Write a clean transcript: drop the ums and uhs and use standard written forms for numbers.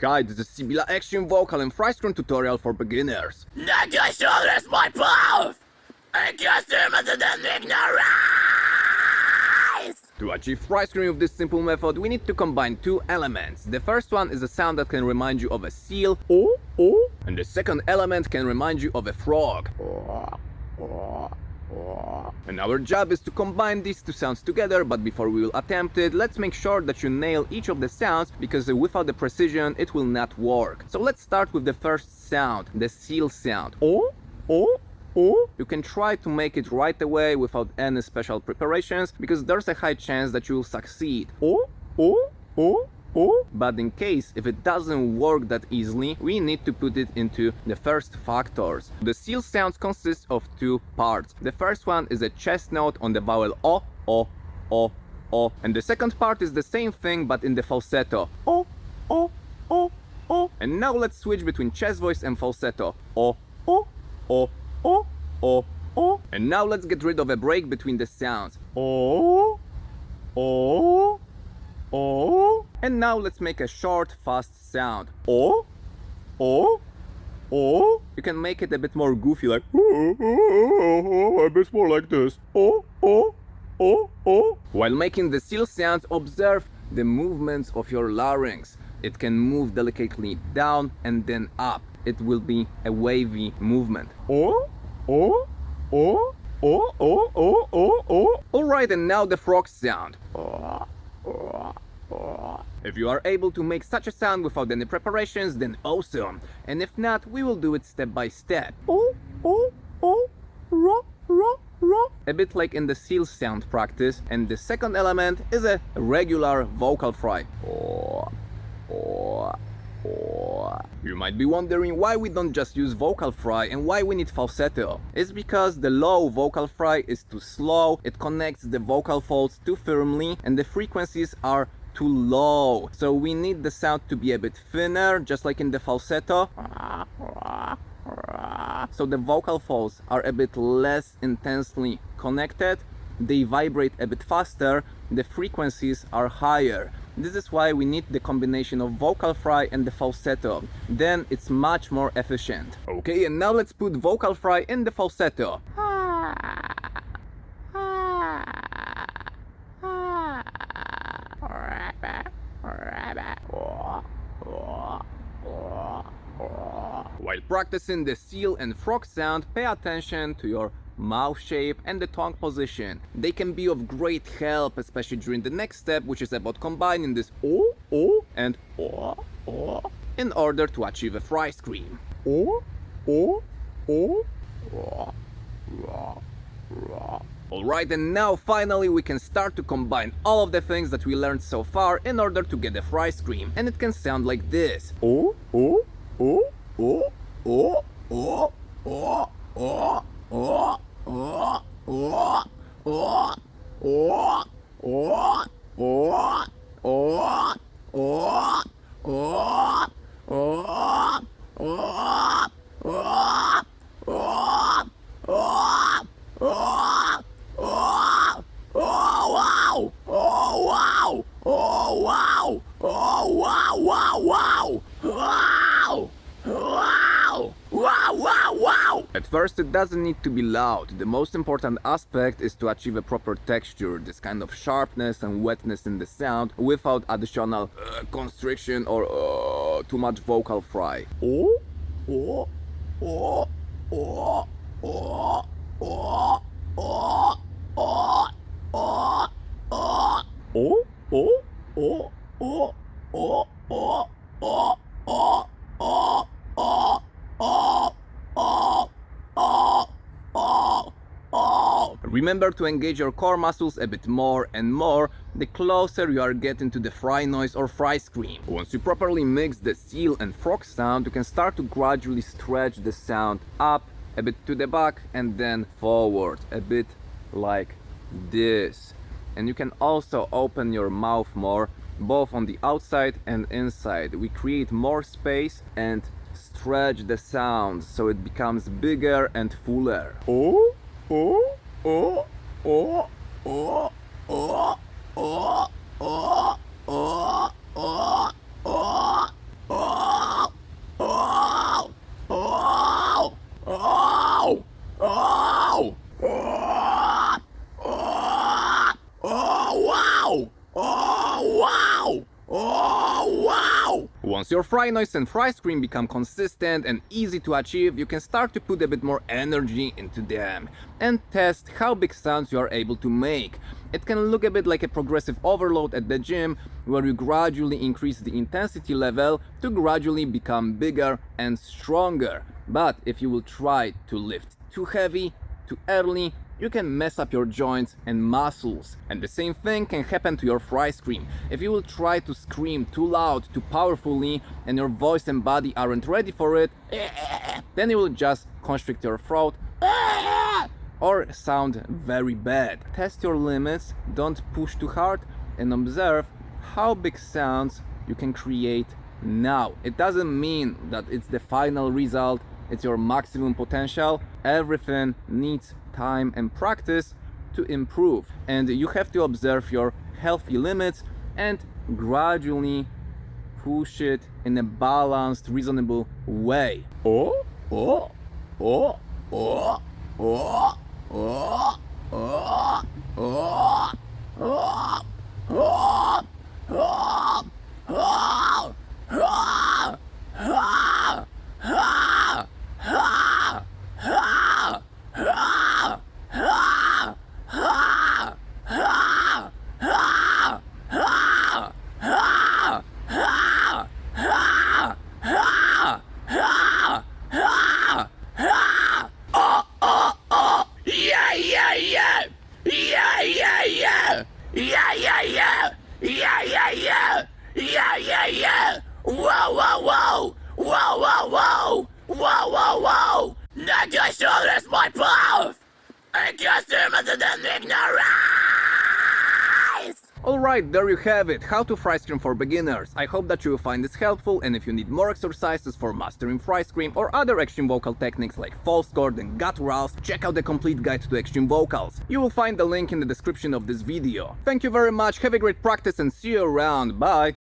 Hi, this is Sibila Extreme Vocal and Fry Screen tutorial for beginners. Neck your shoulders, my path! Accustomed to the ignorance! To achieve fry screen with this simple method, we need to combine two elements. The first one is a sound that can remind you of a seal, and the second element can remind you of a frog. And our job is to combine these two sounds together, but before we will attempt it, let's make sure that you nail each of the sounds, because without the precision it will not work. So let's start with the first sound, the seal sound. You can try to make it right away without any special preparations, because there's a high chance that you will succeed. But in case if it doesn't work that easily, we need to put it into the first factors. The seal sounds consist of two parts. The first one is a chest note on the vowel o, and the second part is the same thing but in the falsetto. And now let's switch between chest voice and falsetto. And now let's get rid of a break between the sounds. And now let's make a short, fast sound. You can make it a bit more goofy, like a bit more like this. While making the seal sounds, observe the movements of your larynx. It can move delicately down and then up. It will be a wavy movement. Alright, and now the frog sound. If you are able to make such a sound without any preparations, then awesome. And if not, we will do it step by step. A bit like in the seal sound practice. And the second element is a regular vocal fry. You might be wondering why we don't just use vocal fry and why we need falsetto. It's because the low vocal fry is too slow, it connects the vocal folds too firmly, and the frequencies are too low. So we need the sound to be a bit thinner, just like in the falsetto. So the vocal folds are a bit less intensely connected, they vibrate a bit faster, the frequencies are higher. This is why we need the combination of vocal fry and the falsetto. Then it's much more efficient. Okay, and now let's put vocal fry in the falsetto. While practicing the seal and frog sound, pay attention to your mouth shape and the tongue position. They can be of great help, especially during the next step, which is about combining this and in order to achieve a fry scream. Alright, and now finally we can start to combine all of the things that we learned so far in order to get a fry scream, and it can sound like this. At first it doesn't need to be loud. The most important aspect is to achieve a proper texture, this kind of sharpness and wetness in the sound without additional constriction or too much vocal fry. Remember to engage your core muscles a bit more and more the closer you are getting to the fry noise or fry scream. Once you properly mix the seal and frog sound, you can start to gradually stretch the sound up a bit to the back and then forward, a bit like this. And you can also open your mouth more, both on the outside and inside. We create more space and stretch the sound so it becomes bigger and fuller. Once your fry noise and fry scream become consistent and easy to achieve, you can start to put a bit more energy into them and test how big sounds you are able to make. It can look a bit like a progressive overload at the gym, where you gradually increase the intensity level to gradually become bigger and stronger. But if you will try to lift too heavy, too early, you can mess up your joints and muscles. And the same thing can happen to your fry scream. If you will try to scream too loud, too powerfully, and your voice and body aren't ready for it, then you will just constrict your throat or sound very bad. Test your limits, don't push too hard, and observe how big sounds you can create now. It doesn't mean that it's the final result, it's your maximum potential. Everything needs time and practice to improve, and you have to observe your healthy limits and gradually push it in a balanced, reasonable way. Oh, oh, oh, oh, oh, oh, oh, oh, oh, oh, oh, oh, Not just shoulders my path, and customers than ignorance. Alright, there you have it, how to fry scream for beginners. I hope that you will find this helpful, and if you need more exercises for mastering fry scream or other extreme vocal techniques like false chord and gutturals, check out the complete guide to extreme vocals. You will find the link in the description of this video. Thank you very much, have a great practice and see you around, bye!